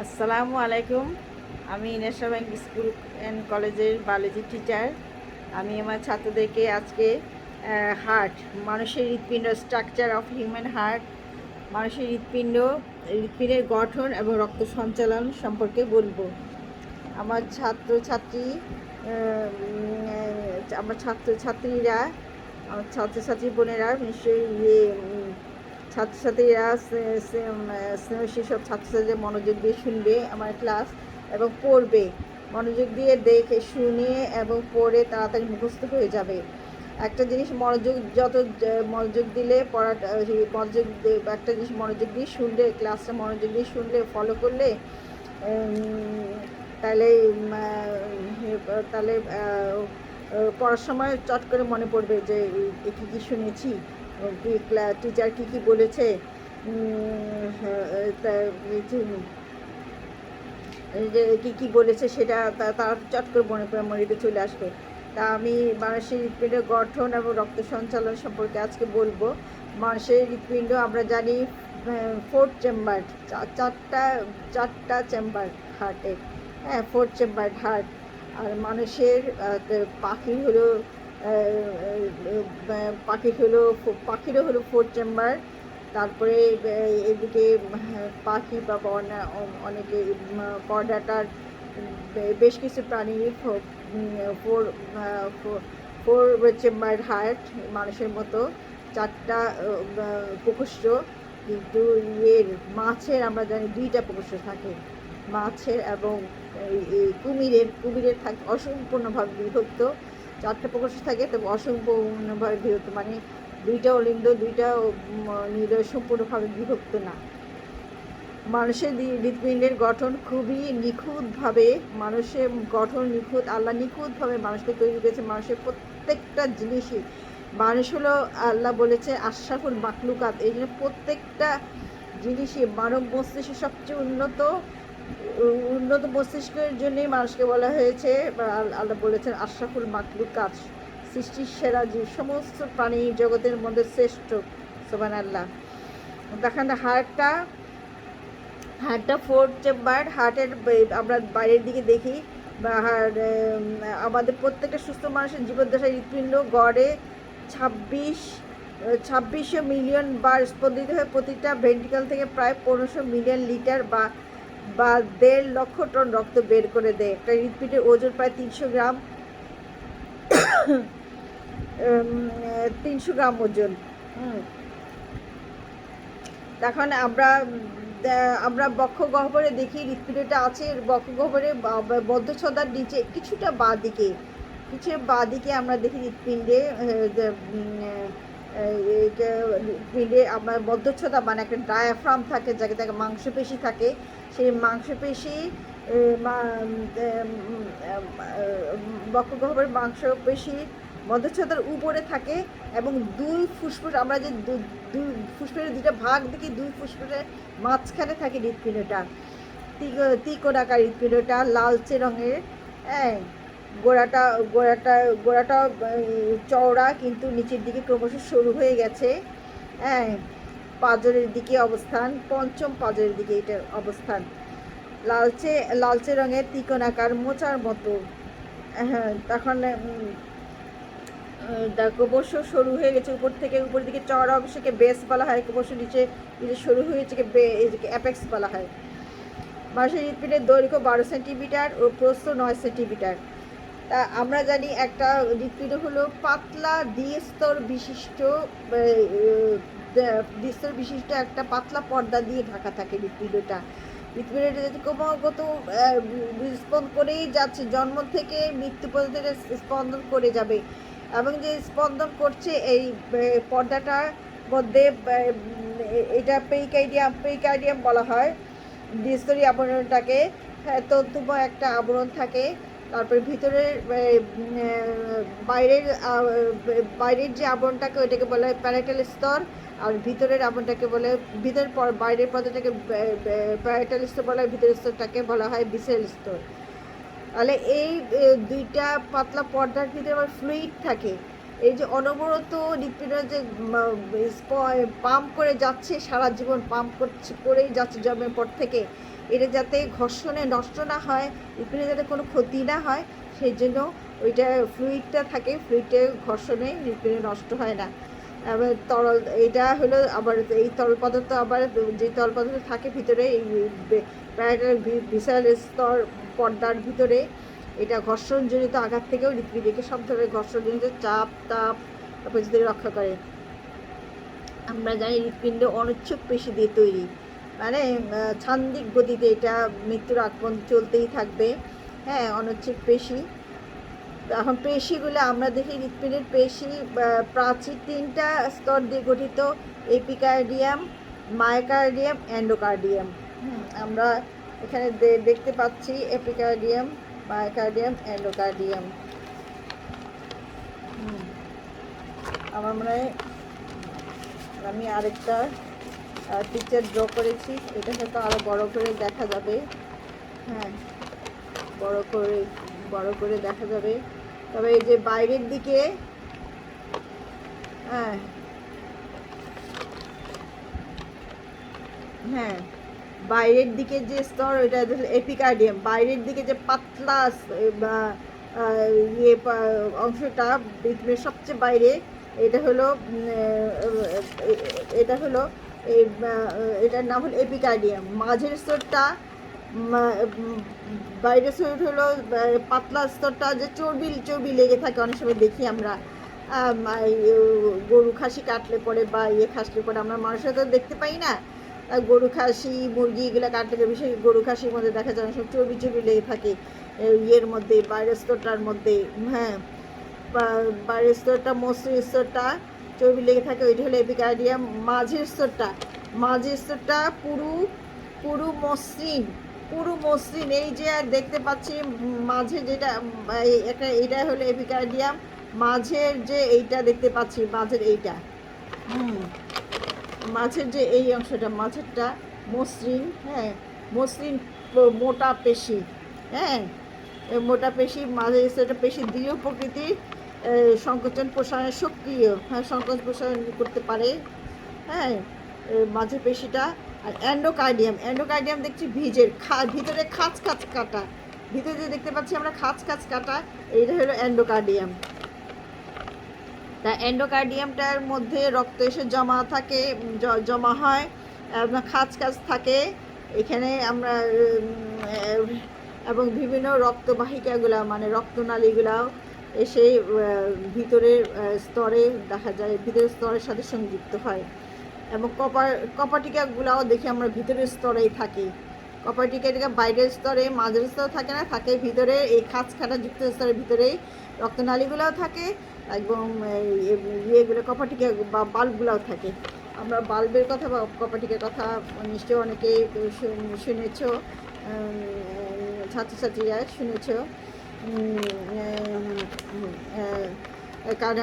আসসালামু আলাইকুম। আমি নেশা ব্যাংক স্কুল অ্যান্ড কলেজের বায়োলজি টিচার। আমি আমার ছাত্রদেরকে আজকে হার্ট, মানুষের হৃৎপিণ্ড, স্ট্রাকচার অফ হিউম্যান হার্ট, মানুষের হৃৎপিণ্ডের গঠন এবং রক্ত সঞ্চালন সম্পর্কে বলবো। আমার ছাত্রছাত্রী আমার ছাত্রছাত্রীরা, আমার ছাত্রছাত্রী বোনেরা নিশ্চয়ই ছাত্রছাত্রীরা স্নেহশীল সব ছাত্রছাত্রীদের মনোযোগ দিয়ে শুনবে আমার ক্লাস এবং পড়বে। মনোযোগ দিয়ে দেখে শুনে এবং পড়ে তাড়াতাড়ি মুখস্থ হয়ে যাবে। একটা জিনিস মনোযোগ দিলে পড়াটা, একটা জিনিস মনোযোগ দিয়ে শুনলে, ক্লাসটা মনোযোগ দিয়ে শুনলে, ফলো করলে তাহলে তাহলে পড়ার সময় চট করে মনে পড়বে যে কী কী শুনেছি, টিচার কী কী বলেছে, যে কী কী বলেছে সেটা তার চট করে মনে চলে আসবে। তা আমি মানুষের হৃৎপিণ্ডের গঠন এবং রক্ত সঞ্চালন সম্পর্কে আজকে বলবো। মানুষের হৃৎপিণ্ড আমরা জানি 4 চেম্বার, চারটা চেম্বার হার্টের, হ্যাঁ 4 চেম্বার হার্ট। আর মানুষের পাখিরও হলো 4 চেম্বার। তারপরে এদিকে পাখি বা অনেকে করডাটার বেশ কিছু প্রাণীর ফোর ফোর চেম্বার হার্ট, মানুষের মতো 4টা প্রকোষ্ঠ। কিন্তু মাছের আমরা জানি 2টা প্রকোষ্ঠ থাকে, মাছের এবং কুমিরের থাকে অসম্পূর্ণভাবে বিভক্ত। 4টা প্রকোষ্ঠ থাকে তবে অসম্পূর্ণভাবে বিভক্ত, মানে 2টা অলিন্দ, 2টা নিলয়, সম্পূর্ণভাবে বিভক্ত না। মানুষের হৃৎপিণ্ডের গঠন খুবই নিখুঁতভাবে, মানুষের গঠন নিখুঁত, আল্লাহ নিখুঁতভাবে মানুষকে তৈরি করেছে। মানুষের প্রত্যেকটা জিনিসই, মানুষ হলো আল্লাহ বলেছে আশরাফুল মাখলুকাত, এই জন্য প্রত্যেকটা জিনিসই মানব মস্তিষ্কের সবচেয়ে উন্নত মস্তিষ্কের জন্যই মানুষকে বলা হয়েছে, আল্লাহ বলেছেন আশরাফুল মাখলুকাত, সৃষ্টির সেরা যে সমস্ত প্রাণী জগতের মধ্যে শ্রেষ্ঠ। সুবহানাল্লাহ। দেখেন হার্টটা 4 চেম্বার হার্টের, আমরা বাইরের দিকে দেখি বা আমাদের প্রত্যেকটা সুস্থ মানুষের জীবদ্দশায় হৃৎপিণ্ড গড়ে 2600 মিলিয়ন বার স্পন্দিত হয়ে প্রতিটা ভেন্ট্রিকল থেকে প্রায় 1500 মিলিয়ন লিটার বা 1.5 লক্ষ টন রক্ত বের করে দেয়। একটা হৃৎপিণ্ডের ওজন প্রায় 300 গ্রাম, 300 গ্রাম ওজন। তখন আমরা বক্ষ গহ্বরে দেখি হৃৎপিণ্ডটা আছে, বক্ষ গহ্বরে মধ্যচ্ছদার নিচে কিছুটা বাঁ দিকে আমরা দেখি হৃৎপিণ্ডে আমার মধ্যচ্ছদা, মানে একটা ডায়াফ্রাম থাকে, যাকে মাংসপেশি থাকে। সেই মাংসপেশি বক্ষ গহ্বরের মাংসপেশি মধ্যচ্ছদার উপরে থাকে এবং 2 ফুসফুস, আমরা যে 2 ফুসফুসের 2টা ভাগ দেখি, 2 ফুসফুসের মাঝখানে থাকে হৃৎপিণ্ডটা, ত্রিকোণাকার হৃৎপিণ্ডটা, লালচে রঙের। হ্যাঁ, গোড়াটা চওড়া কিন্তু নিচের দিকে ক্রমশ সরু হয়ে গেছে। হ্যাঁ, পাঁজরের দিকে অবস্থান, পঞ্চম পাঁজরের দিকে এটার অবস্থান। লালচে রঙের ত্রিকোণাকার মোচার মতো। হ্যাঁ, তখন কোবর্ষ সরু হয়ে গেছে, উপর দিকে চওড়া অংশকে বেস বলা হয়, কোবর্ষ নিচে সরু হয়েছে অ্যাপেক্স বলা হয়। মানুষের হৃৎপিণ্ডের দৈর্ঘ্য 12 সেন্টিমিটার ও প্রস্থ 9 সেন্টিমিটার। তা আমরা জানি একটা হৃৎপিণ্ড হলো পাতলা দ্বিস্তর বিশিষ্ট একটা পাতলা পর্দা দিয়ে ঢাকা থাকে হৃৎপিণ্ডটা। হৃৎপিণ্ডটা যদি ক্রমাগত স্পন্দন করেই যাচ্ছে, জন্ম থেকে মৃত্যু পর্যন্ত স্পন্দন করে যাবে, এবং যে স্পন্দন করছে এই পর্দাটার মধ্যে, এটা পেরিকার্ডিয়াম বলা হয় দ্বিস্তরী আবরণটাকে। তন্তুময় একটা আবরণ থাকে। তারপরে ভিতরের বাইরের যে আবরণটাকে, ওইটাকে বলা হয় প্যারাইটাল স্তর, আর ভিতরের আবরণটাকে বলে বাইরের পর্দাটাকে প্যারাইটাল স্তর বলা হয়, ভিতরের স্তরটাকে বলা হয় ভিসেরাল স্তর। তাহলে এই 2টা পাতলা পর্দার ভিতরে আবার ফ্লুইড থাকে। এই যে অনবরত হৃৎপিণ্ড যে পাম্প করে যাচ্ছে, সারা জীবন পাম্প করেই যাচ্ছে জন্মের পর থেকে, এটা যাতে ঘর্ষণে নষ্ট না হয়, হৃৎপিণ্ডে যাতে কোনো ক্ষতি না হয়, সেই জন্য ওইটা ফ্লুইডটা থাকে, ফ্লুইডটা ঘর্ষণে হৃৎপিণ্ডে নষ্ট হয় না। আবার তরল, এটা হলো আবার এই তরল পদার্থ, আবার যে তরল পদার্থ থাকে ভিতরে এই প্যারাটার বিশাল স্তর পর্দার ভিতরে, এটা ঘর্ষণজনিত আঘাত থেকেও হৃৎপিণ্ডকে সব ধরনের ঘর্ষণজনিত চাপ তাপ পরিস্থিতি রক্ষা করে। আমরা জানি হৃৎপিণ্ড অনুচ্ছেদ পেশি দিয়ে তৈরি, মানে ছান্দিক গতিতে এটা মৃত্যুর আগ পর্যন্ত চলতেই থাকবে। হ্যাঁ, অনুচ্ছেদ পেশি। এখন পেশিগুলো আমরা দেখি হৃৎপিণ্ডের পেশি প্রাচীর 3টা স্তর দিয়ে গঠিত: এপিকার্ডিয়াম, মায়োকার্ডিয়াম, এন্ডোকার্ডিয়াম। আমরা এখানে দেখতে পাচ্ছি এপিকার্ডিয়াম, মায়োকার্ডিয়াম, এন্ডোকার্ডিয়াম। আমার মনে হয় আমি আরেকটা পিকচার ড্র করেছি, এটা হয়তো আরও বড় করে দেখা যাবে। হ্যাঁ, বড় করে দেখা যাবে। তবে এই যে বাইরের দিকে, হ্যাঁ বাইরের দিকে যে স্তর, ওইটা এপিকার্ডিয়াম। বাইরের দিকে যে পাতলা ইয়ে অংশটা হৃৎপিণ্ডের সবচেয়ে বাইরে, এটা হলো এটার নাম হলো এপিকার্ডিয়াম। মাঝের স্তরটা, বাইরের স্তর হলো পাতলা স্তরটা, যে চর্বি লেগে থাকে অনেক সময় দেখি আমরা, গরু খাসি কাটলে পরে বা খাসলে পরে, আমরা মানুষের তো দেখতে পাই না, গরু খাসি মুরগি এগুলো কাটলে, বিশেষ গরু খাসির মধ্যে দেখা যায় অনেক সময় চর্বি লেগে থাকে ইয়ের মধ্যে, বাইরের স্তরটার মধ্যে। হ্যাঁ, বাইরের স্তরটা, মসৃণ স্তরটা চর্বি লেগে থাকে, ওইটা হলো এপিকার্ডিয়াম। মাঝের স্তরটা পুরু মসৃণ, এই যে দেখতে পাচ্ছি মাঝে যেটা, এটা হলো এপিকার্ডিয়াম। মাঝের যে এইটা দেখতে পাচ্ছি, মাঝের যে এই অংশটা, মাঝেরটা মসৃণ। হ্যাঁ, মসৃণ মোটা পেশি। হ্যাঁ, মোটা পেশি। মাঝের স্তরটা পেশি দৃঢ় প্রকৃতির, সংকোচন প্রসারণের সক্রিয়। হ্যাঁ, সংকোচন প্রসারণ করতে পারে। হ্যাঁ, মাঝের পেশিটা। আর এন্ডোকার্ডিয়াম দেখছি ভিতরে খাঁচ কাটা, ভিতরে যে দেখতে পাচ্ছি আমরা খাঁচ কাটা, এইটা হলো এন্ডোকার্ডিয়াম। তা এন্ডোকার্ডিয়ামটার মধ্যে রক্ত এসে জমা হয়, খাঁচ থাকে এখানে আমরা, এবং বিভিন্ন রক্তবাহিকাগুলা, মানে রক্তনালীগুলাও এসে ভিতরের স্তরে দেখা যায়, ভিতরের স্তরের সাথে সংযুক্ত হয়। এবং কপাটিকাগুলাও দেখি আমরা ভিতরের স্তরেই থাকি। কপাটিকা বাইরের স্তরে, মাঝের স্তরে থাকে না, থাকে ভিতরে এই খাঁচ কাটা যুক্ত স্তরের ভিতরেই রক্তনালীগুলোও থাকে, এবং ইয়েগুলো কপাটিকা বা বাল্বগুলোও থাকে। আমরা বাল্বের কথা বা কপাটিকার কথা নিশ্চয়ই অনেকেই শুনেছ, ছাত্রছাত্রীরা শুনেছ। কারণ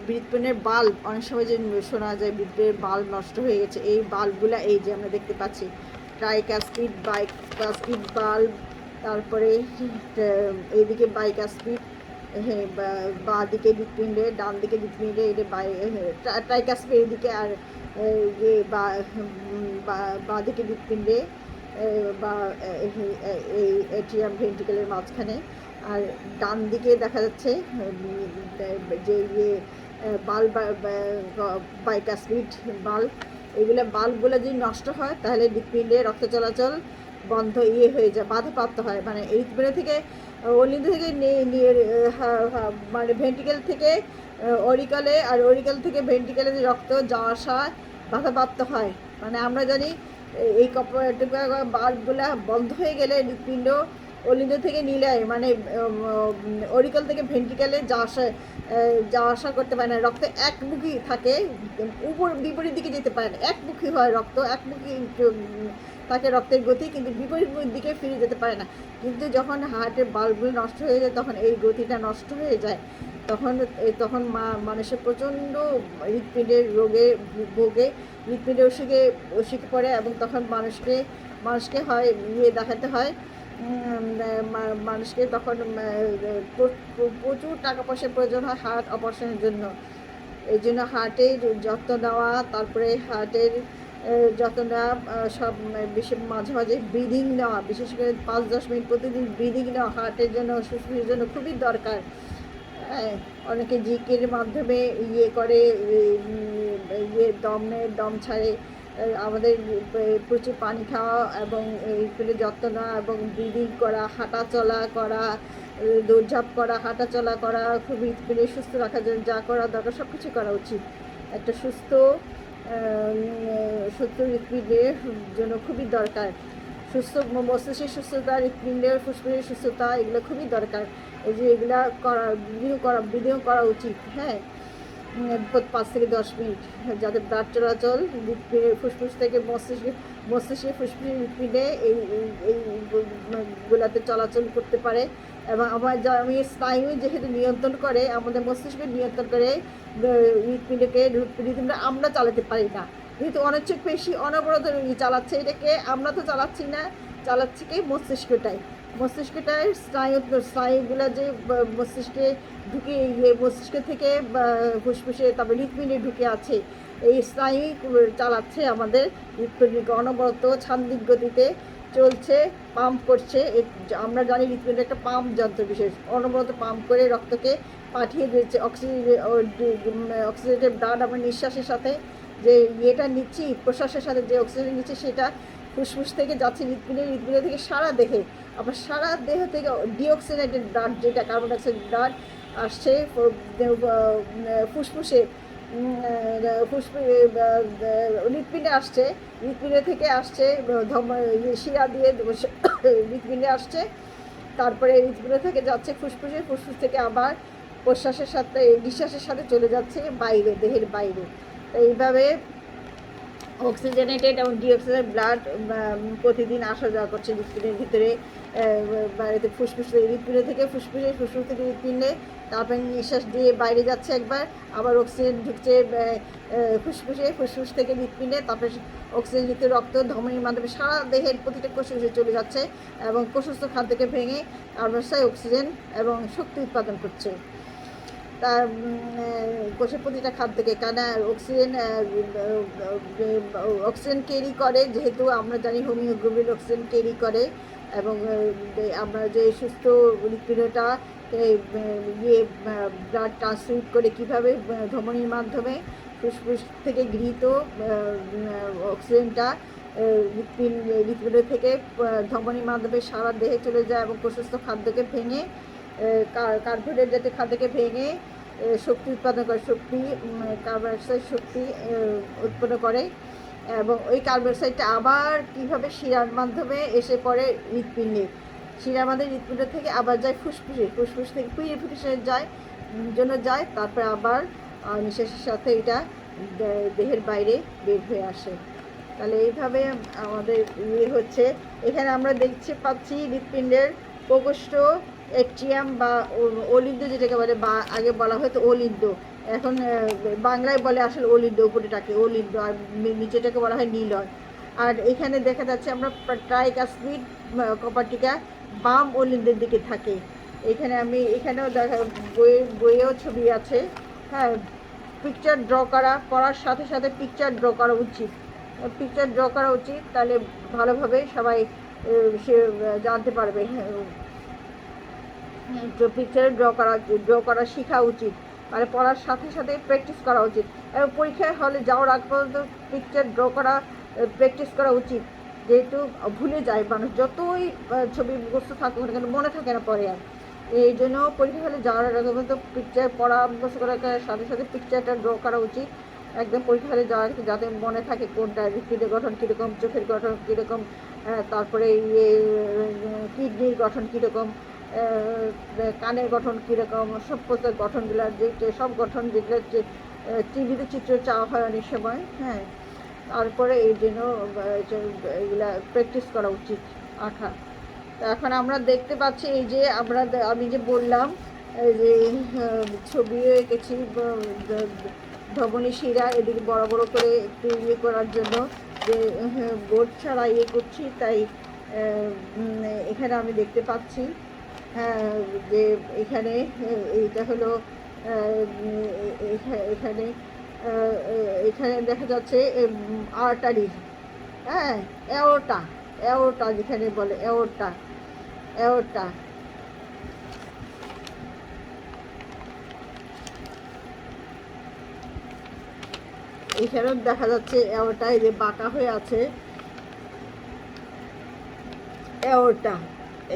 হৃৎপিণ্ডের বাল্ব অনেক সময় যে শোনা যায় হৃৎপিণ্ডের বাল্ব নষ্ট হয়ে গেছে, এই বাল্বগুলো এই যে আমরা দেখতে পাচ্ছি, ট্রাইকাস্পিড, বাইকাস্পিড বাল্ব, তারপরে এইদিকে বাইকাস্পিড, হ্যাঁ, বাঁ দিকে হৃৎপিণ্ডে, ডান দিকে হৃৎপিণ্ডে, এটা ট্রাইকাস্পিড এদিকে, আর বাঁ দিকে হৃৎপিণ্ডে বা এই এট্রিয়াম ভেন্ট্রিকেলের মাঝখানে। আর ডান দিকে দেখা যাচ্ছে যে বাল্ব, বাইকাস্পিড বাল্ব। এগুলো বাল্বগুলো যদি নষ্ট হয় তাহলে হৃৎপিণ্ডে রক্ত চলাচল বন্ধ হয়ে যায়, বাধাপ্রাপ্ত হয়। মানে হৃৎপিণ্ড থেকে, অলিন্দ থেকে মানে ভেন্ট্রিকেল থেকে অরিকালে, আর অরিকাল থেকে ভেন্ট্রিকেলে যে রক্ত যাওয়া আসা বাধাপ্রাপ্ত হয়। মানে আমরা জানি এই বাল্বগুলা বন্ধ হয়ে গেলে হৃৎপিণ্ড অলিন্দ থেকে নীলায়, মানে অরিকাল থেকে ভেন্ট্রিকেলে যাওয়া আসা করতে পারে না। রক্ত একমুখী থাকে, বিপরীত দিকে যেতে পারে না, একমুখী হয় রক্ত, একমুখী থাকে রক্তের গতি, কিন্তু বিপরীত দিকে ফিরে যেতে পারে না। কিন্তু যখন হার্টের বাল্বগুলো নষ্ট হয়ে যায়, তখন এই গতিটা নষ্ট হয়ে যায়, তখন মানুষের প্রচণ্ড হৃৎপিণ্ডের রোগে ভোগে, হৃৎপিণ্ডের অসুখে পড়ে, এবং তখন মানুষকে হয় দেখাতে হয়, মানুষকে তখন প্রচুর টাকা পয়সার প্রয়োজন হয় হার্ট অপারেশনের জন্য। এই জন্য হার্টের যত্ন নেওয়া, তারপরে হার্টের যত না সব বেশি মাঝে মাঝে ব্রিদিং নেওয়া, বিশেষ করে 5-10 মিনিট প্রতিদিন ব্রিদিং নেওয়া হার্টের জন্য, ফুসফুসের জন্য খুবই দরকার। হ্যাঁ, অনেকে জিকির মাধ্যমে ইয়ে করে, ইয়ে দম নেয়, দম ছাড়ে। আমাদের প্রচুর পানি খাওয়া এবং এইগুলো যত্ন নেওয়া এবং ব্রিদিং করা, হাঁটা চলা করা, দৌড়ঝাঁপ করা, হাঁটা চলা করা খুবই সুস্থ রাখার জন্য যা করা দরকার সব কিছু করা উচিত। একটা সুস্থ হৃৎপিণ্ডের জন্য খুবই দরকার। সুস্থ মস্তিষ্কের সুস্থতা, হৃৎপিণ্ডের ফুসফুসের সুস্থতা এগুলো খুবই দরকার। এই যে এগুলা ব্রিদিং করা উচিত। হ্যাঁ, 5 থেকে 10 মিনিট, যাতে ব্লাড চলাচল ফুসফুস থেকে মস্তিষ্কে ফুসফুসে হৃৎপিণ্ডে এইগুলাতে চলাচল করতে পারে। এবং আমি স্নায়ু যেহেতু নিয়ন্ত্রণ করে, আমাদের মস্তিষ্ক নিয়ন্ত্রণ করে হৃৎপিণ্ডকে আমরা চালাতে পারি না, যেহেতু অনিচ্ছুক পেশি অনবরত চালাচ্ছে এটাকে, আমরা তো চালাচ্ছি না, চালাচ্ছি কি মস্তিষ্কটায় স্নায়ুগুলো যে মস্তিষ্কে ঢুকে মস্তিষ্ক থেকে ফুসফুসে তারপরে হৃৎপিণ্ডে ঢুকে আছে, এই স্নায়ু চালাচ্ছে আমাদের হৃৎপিণ্ডকে, অনবরত ছান্দিক গতিতে চলছে, পাম্প করছে। আমরা জানি হৃৎপিণ্ড একটা পাম্প যন্ত্র বিশেষ, অনবরত পাম্প করে রক্তকে পাঠিয়ে দিচ্ছে অক্সিজেনের ব্লাড আমরা নিঃশ্বাসের সাথে যে ইয়েটা নিচ্ছি, প্রশ্বাসের সাথে যে অক্সিজেন নিচ্ছি সেটা ফুসফুস থেকে যাচ্ছে হৃৎপিণ্ড থেকে সারা দেহে, আবার সারা দেহ থেকে ডিঅক্সিনেটেড ব্লাড, যেটা কার্বন ডাইঅক্সাইড ব্লাড আসছে ফুসফুসে, হৃৎপিণ্ডে আসছে, হৃৎপিণ্ড থেকে আসছে শিরা দিয়ে হৃৎপিণ্ডে আসছে, তারপরে হৃৎপিণ্ড থেকে যাচ্ছে ফুসফুস থেকে আবার নিঃশ্বাসের সাথে চলে যাচ্ছে বাইরে, দেহের বাইরে। এইভাবে অক্সিজেনেটেড এবং ডিঅক্সিজেনেটেড ব্লাড প্রতিদিন আসা যাওয়া করছে হৃৎপিণ্ডের ভিতরে, বাইরেতে হৃৎপিণ্ড থেকে ফুসফুস থেকে হৃৎপিণ্ডে, তারপরে নিঃশ্বাস দিয়ে বাইরে যাচ্ছে একবার, আবার অক্সিজেন ঢুকছে ফুসফুস থেকে হৃৎপিণ্ডে, তারপরে অক্সিজেনযুক্ত রক্ত ধমনির মাধ্যমে সারা দেহের প্রতিটা কোষে চলে যাচ্ছে এবং কোষস্থ খাদ্যকে ভেঙে কার্বন ডাইঅক্সাইড, অক্সিজেন এবং শক্তি উৎপাদন করছে। তার কোষের প্রতিটা খাদ্য থেকে, কেন অক্সিজেন ক্যারি করে, যেহেতু আমরা জানি হোমিওগ্লোবিন অক্সিজেন ক্যারি করে, এবং আমরা যে সুস্থ হৃৎপিণ্ডটা ব্লাড ট্রান্সমিট করে কীভাবে ধমনির মাধ্যমে ফুসফুস থেকে গৃহীত অক্সিজেনটা হৃৎপিণ্ড থেকে ধমনির মাধ্যমে সারা দেহে চলে যায় এবং কোষস্থ খাদ্যকে ভেঙে কার্বোহাইড্রেট জাতীয় খাদ্যকে ভেঙে শক্তি উৎপাদন করে, কার্বন ডাইঅক্সাইড শক্তি উৎপন্ন করে, এবং ওই কার্বন ডাইঅক্সাইডটা আবার কীভাবে শিরার মাধ্যমে এসে পড়ে হৃৎপিণ্ডে, শিরার মাধ্যমে হৃৎপিণ্ড থেকে আবার যায় ফুসফুস থেকে পিউরিফিকেশনের যায়, তারপরে আবার নিঃশ্বাসের সাথে এটা দেহের বাইরে বের হয়ে আসে। তাহলে এইভাবে আমাদের হচ্ছে। এখানে আমরা দেখতে পাচ্ছি হৃৎপিণ্ডের প্রকোষ্ঠ, এট্রিয়াম বা অলিন্দ যেটাকে বলে, বা আগে বলা হয়তো অলিন্দ, এখন বাংলায় বলে আসলে অলিন্দ, উপরেটাকে অলিন্দ আর নিচেটাকে বলা হয় নীলয়। আর এখানে দেখা যাচ্ছে আমরা ট্রাইকাসপিড কপার্টিকা বাম অলিন্দের দিকে থাকে। এখানেও বইয়েও ছবি আছে। হ্যাঁ, পিকচার ড্র করার সাথে সাথে পিকচার ড্র করা উচিত, তাহলে ভালোভাবে সবাই সে জানতে পারবে। পিকচারে ড্র করা শেখা উচিত, মানে পড়ার সাথে সাথে প্র্যাকটিস করা উচিত, এবং পরীক্ষার হলে যাওয়ার আগ পর্যন্ত পিকচার ড্র করা প্র্যাকটিস করা উচিত, যেহেতু ভুলে যায় মানুষ, যতই ছবি মুখস্থ থাকুক না কেন মনে থাকে না পরে আর। এই জন্য পরীক্ষা হলে যাওয়ার আগে পর্যন্ত পিকচার পড়া মুখস্থ করার সাথে সাথে পিকচারটা ড্র করা উচিত, একদম পরীক্ষা হলে যাওয়ার যাতে মনে থাকে কোনটা, হৃৎপিণ্ডের গঠন কীরকম, চোখের গঠন কীরকম, তারপরে কিডনির গঠন কীরকম, কানের গঠন কীরকম, সব প্রত্যেক গঠনগুলো সব গঠন যেগুলো টিভিতে চিত্র চাওয়া হয় অনেক সময়। হ্যাঁ, তারপরে এই জন্য এগুলা প্র্যাকটিস করা উচিত আঁকা। তো এখন আমরা দেখতে পাচ্ছি এই যে আমি যে বললাম যে ছবি এঁকেছি ধমনী শিরা এদিকে বড় বড় করে একটু করার জন্য, যে বোর্ড ছাড়া করছি, তাই এখানে আমি দেখতে পাচ্ছি। হ্যাঁ, যে এখানে এইটা হলো এখানে এখানে দেখা যাচ্ছে আর্টারি, হ্যাঁ, অ্যাওর্টা, অ্যাওর্টা যেখানে বলে অ্যাওর্টা, অ্যাওর্টা। এখানেও দেখা যাচ্ছে অ্যাওর্টা, এই যে বাঁকা হয়ে আছে অ্যাওর্টা,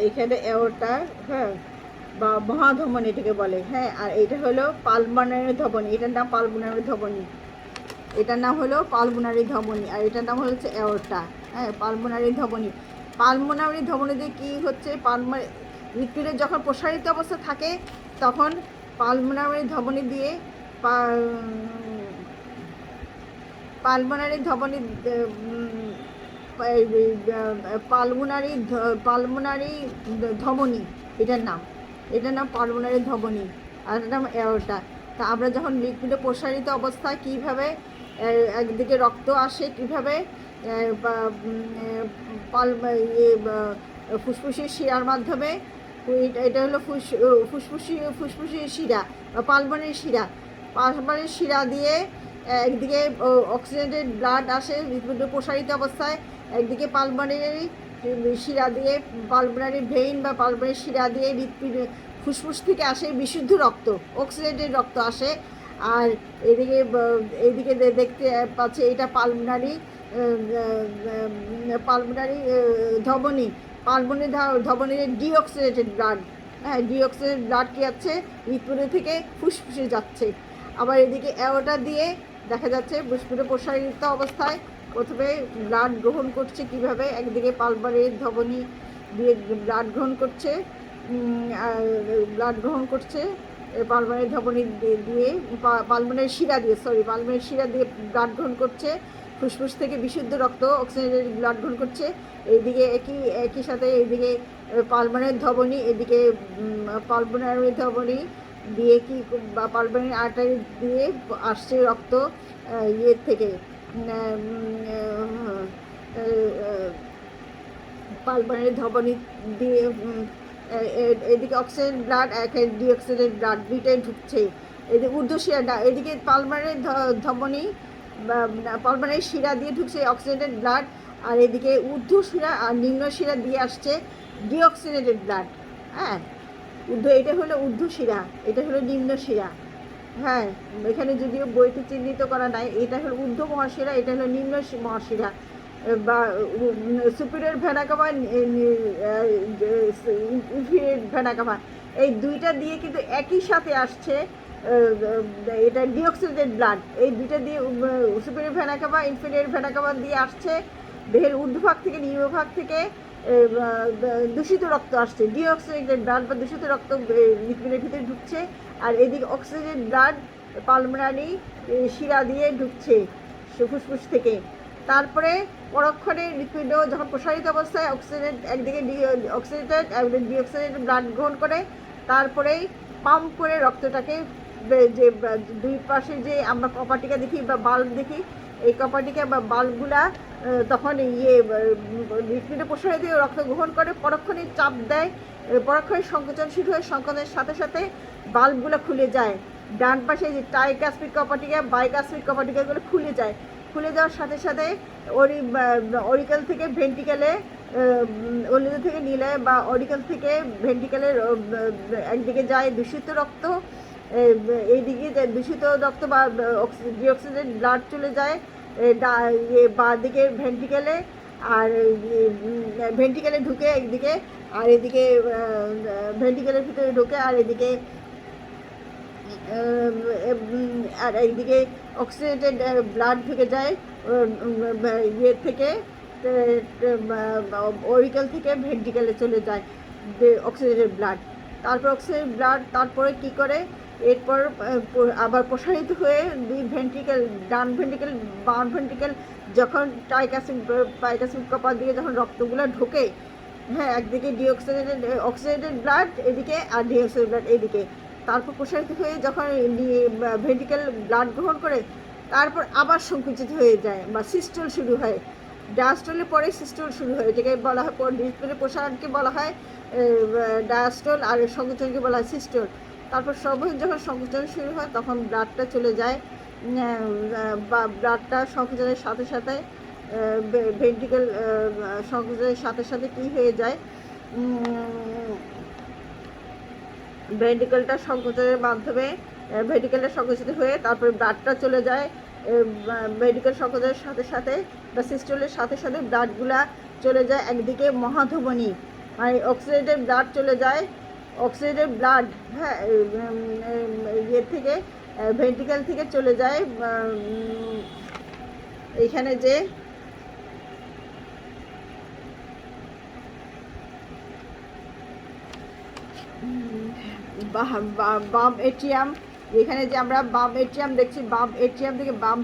এইখানে অ্যাওর্টা, হ্যাঁ, বা মহাধমনী এটাকে বলে, হ্যাঁ। আর এটা হলো পালমোনারি ধমনী, এটার নাম পালমোনারি ধমনী, এটার নাম হলো পালমোনারি ধমনী, আর এটার নাম হচ্ছে অ্যাওর্টা, হ্যাঁ, পালমোনারি ধমনী। পালমোনারি ধমনীতে কি হচ্ছে, হৃৎপিণ্ড যখন প্রসারিত অবস্থা থাকে তখন পালমোনারি ধমনী দিয়ে পালমোনারি ধমনী পালমোনারি পালমোনারি ধমনী, এটার নাম, এটার নাম পালমোনারি ধমনী, আর এটার নাম অ্যাওর্টা। তা আমরা যখন হৃৎপিণ্ড প্রসারিত অবস্থায় কীভাবে একদিকে রক্ত আসে, কীভাবে ফুসফুসের শিরার মাধ্যমে, এটা হলো ফুসফুসের শিরা বা পালমোনারি শিরা, পালমোনারি শিরা দিয়ে একদিকে অক্সিজেনের ব্লাড আসে হৃৎপিণ্ড প্রসারিত অবস্থায়, একদিকে পালমোনারি শিরা দিয়ে, পালমোনারি ভেইন বা পালমোনারি শিরা দিয়ে হৃৎপিণ্ড ফুসফুস থেকে আসে বিশুদ্ধ রক্ত, অক্সিজেনের রক্ত আসে। আর এদিকে দেখতে পাচ্ছে এটা পালমোনারি পালমোনারি ধমনী, পালমোনারি ধমনীর ডিঅক্সিজেটেড ব্লাড, হ্যাঁ, ডিঅক্সিজেটেড ব্লাড কী আছে হৃৎপিণ্ড থেকে ফুসফুসে যাচ্ছে। আবার এদিকে অ্যাওর্টা দিয়ে দেখা যাচ্ছে ফুসফুসে প্রসারিত অবস্থায় প্রথমে ব্লাড গ্রহণ করছে, কিভাবে একদিকে পালমোনারি ধমনী দিয়ে ব্লাড গ্রহণ করছে, ব্লাড গ্রহণ করছে পালমোনারি ধমনী দিয়ে, পালমোনারি শিরা দিয়ে, পালমোনারি শিরা দিয়ে ব্লাড গ্রহণ করছে, ফুসফুস থেকে বিশুদ্ধ রক্ত অক্সিজেনের ব্লাড গ্রহণ করছে। এইদিকে একই সাথে এইদিকে পালমোনারি ধমনী, এদিকে পালমোনারি ধমনী দিয়ে কি বা পালমোনারি আর্টারি দিয়ে আসছে রক্ত ইয়ের থেকে, পালমোনারি ধমনী দিয়ে এদিকে অক্সিজেন ব্লাড, ডিঅক্সিজেন ব্লাড দুইটাই ঢুকছে। এদিকে ঊর্ধ্বশিরা, এদিকে পালমোনারি ধমনী পালমোনারি শিরা দিয়ে ঢুকছে অক্সিজেনেটেড ব্লাড, আর এদিকে ঊর্ধ্বশিরা আর নিম্নশিরা দিয়ে আসছে ডিঅক্সিজেনেটেড ব্লাড, হ্যাঁ। এটা হলো ঊর্ধ্বশিরা, এটা হলো নিম্নশিরা, হ্যাঁ। এখানে যদিও বইতে চিহ্নিত করা নাই, এটা হলো ঊর্ধ্ব মহাশিরা, এটা হলো নিম্ন মহাশিরা বা superior vena CAVA, inferior vena CAVA, এই দুইটা দিয়ে কিন্তু একই সাথে আসছে এটা ডিঅক্সিজেটেড ব্লাড, এই দুইটা দিয়ে superior vena CAVA inferior vena CAVA দিয়ে আসছে দেহের ঊর্ধ্বভাগ থেকে নিম্নভাগ থেকে দূষিত রক্ত আসছে, ডিঅক্সিজেটেড ব্লাড বা দূষিত রক্ত হৃৎপিণ্ডের ভিতরে ঢুকছে। আর এদিকে অক্সিজেন ব্লাড পালমোনারি শিরা দিয়ে ঢুকছে ফুসফুস থেকে। তারপরে পরক্ষণে হৃৎপিণ্ড যখন প্রসারিত অবস্থায় অক্সিজেন একদিকে অক্সিজেটেড ডিঅক্সিজেটেড ব্লাড গ্রহণ করে, তারপরেই পাম্প করে রক্তটাকে যে দুই পাশে যে আমরা কপাটিকা দেখি বা বাল্ব দেখি, এই কপাটিকা বা বাল্বগুলা তখন হৃৎপিণ্ড প্রসারিত রক্ত গ্রহণ করে, পরক্ষণে চাপ দেয়, পরক্ষণে সংকোচন শুরু হয়, সংকোচনের সাথে সাথে বাল্বগুলো খুলে যায়। ডান পাশে যে ট্রাইকাসপিড কপাটিকা বাইকাসপিড কপাটিকাগুলো খুলে যায়, খুলে যাওয়ার সাথে সাথে অরিকেল থেকে ভেন্টিকেলে, অলিদ থেকে নীলে বা অরিকেল থেকে ভেন্টিকেলের একদিকে যায় দূষিত রক্ত, এইদিকে দূষিত রক্ত বা ডিঅক্সিজেন ব্লাড চলে যায় বাঁ দিকের ভেন্টিকেলে, আর ভেন্টিকেলে ঢুকে একদিকে, আর এদিকে ভেন্টিকেলের ভিতরে ঢুকে, আর এদিকে আর এইদিকে অক্সিজেটেড ব্লাড ঢুকে যায় ইয়ে থেকে, অরিকেল থেকে ভেন্টিকেলে চলে যায় অক্সিজেটেড ব্লাড। তারপর অক্সিজেন ব্লাড তারপরে কি করে, এরপর আবার প্রসারিত হয়ে দুই ভেন্ট্রিকেল, ডান ভেন্ট্রিকেল বাম ভেন্ট্রিকেল যখন ট্রাইকাসিড কপার দিকে যখন রক্তগুলো ঢোকে, হ্যাঁ, একদিকে ডিঅক্সিজেটেড অক্সিজেটেড ব্লাড এদিকে আর ডিঅক্সিজেটেড ব্লাড এদিকে, তারপর প্রসারিত হয়ে যখন ভেন্ট্রিকেল ব্লাড গ্রহণ করে, তারপর আবার সংকুচিত হয়ে যায় বা সিস্টল শুরু হয়। ডায়াস্টলের পরে সিস্টল শুরু হয়, এটাকে বলা হয় হৃৎপিণ্ডের প্রসারণকে বলা হয় ডায়াস্টল, আর সংকোচনকে বলা হয় সিস্টল। তারপর সর্বশেষ যখন সংকোচন শুরু হয় তখন ব্লাডটা চলে যায় ব্লাডটা সংকোচনের সাথে সাথে ভেন্ট্রিকেল সংকোচনের সাথে সাথে কী হয়ে যায়, ভেন্ট্রিকেলটা সংকোচনের মাধ্যমে ভেন্ট্রিকেলটা সংকুচিত হয়ে তারপরে ব্লাডটা চলে যায়, ভেন্ট্রিকেল সংকোচনের সাথে সাথে বা সিস্টোলের সাথে সাথে ব্লাডগুলা চলে যায় একদিকে মহাধমনী, মানে অক্সিজেনের ব্লাড চলে যায়, অক্সিজেনের ব্লাড, হ্যাঁ, ইয়ে থেকে ভেন্ট্রিকেল থেকে চলে যায় এইখানে যে বাম এট্রিয়াম, এখানে যে আমরা বাম এট্রিয়াম দেখছি, বাম এট্রিয়াম থেকে বাম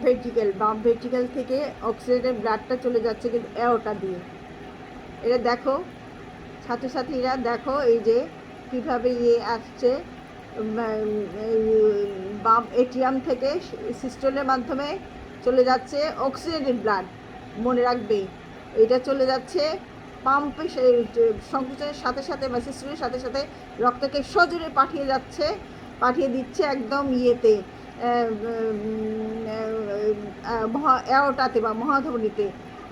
ভেন্ট্রিকেল থেকে অক্সিজেনের ব্লাডটা চলে যাচ্ছে কিন্তু অ্যাওর্টা দিয়ে। এটা দেখো ছাত্রছাত্রীরা, দেখো এই যে কীভাবে ইয়ে আসছে, বাম এট্রিয়াম থেকে সিস্টোলের মাধ্যমে চলে যাচ্ছে অক্সিজেনের ব্লাড, মনে রাখবে এটা চলে যাচ্ছে পাম্পে, সংকুচনের সাথে সাথে বা সিস্টোলের সাথে সাথে রক্তকে সজোরে পাঠিয়ে দিচ্ছে একদম ইয়েতে অ্যাওর্টাতে বা মহাধমনীতে।